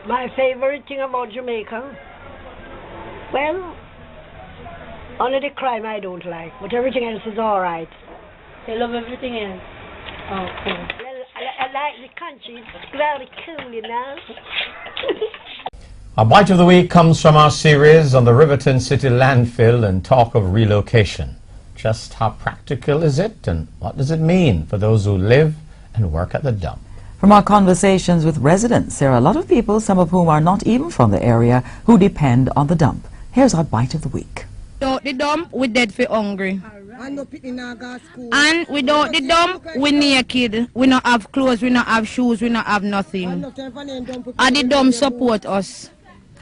My favorite thing about Jamaica? Well, only the crime I don't like, but everything else is alright. They love everything else. Oh, cool. Well, I like the country, it's very cool, you know. Our bite of the week comes from our series on the Riverton City landfill and talk of relocation. Just how practical is it, and what does it mean for those who live and work at the dump? From our conversations with residents, there are a lot of people, some of whom are not even from the area, who depend on the dump. Here's our bite of the week. Without the dump, we dead for hungry. And without the dump, we naked. We not have clothes, we not have shoes, we not have nothing. And the dump support us.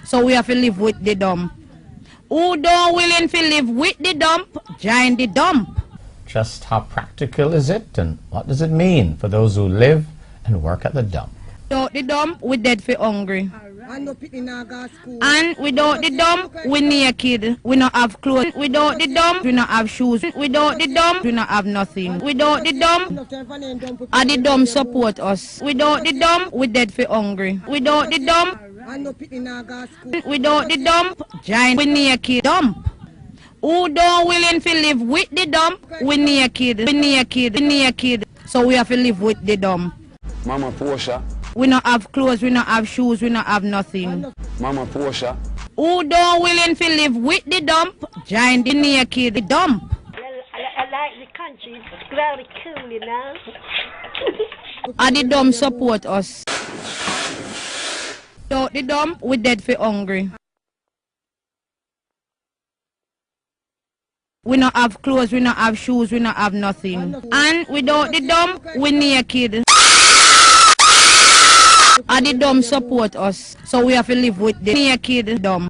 So we have to live with the dump. Who don't willing to live with the dump, join the dump. Just how practical is it, and what does it mean for those who live and work at the dump? Without the dump, we dead for hungry. And without the dump, we naked. We not have clothes. Without the dump, we not have shoes. Without the dump, we not have nothing. Without the dump, and the dump support us. Without the dump, we dead for hungry. Without the dump, join we naked dump. Who don't willing to live with the dump, we naked. So we have to live with the dump. Mama Portia. We not have clothes, we not have shoes, we not have nothing. Mama Portia. Who don't willing to live with the dump, join the naked dump. Well, I like the country, it's very cool, you know. And the dump support us. Without the dump, we dead for hungry. We not have clothes, we not have shoes, we not have nothing. And without the dump, we naked. And the dump support us. So we have to live with the naked dump.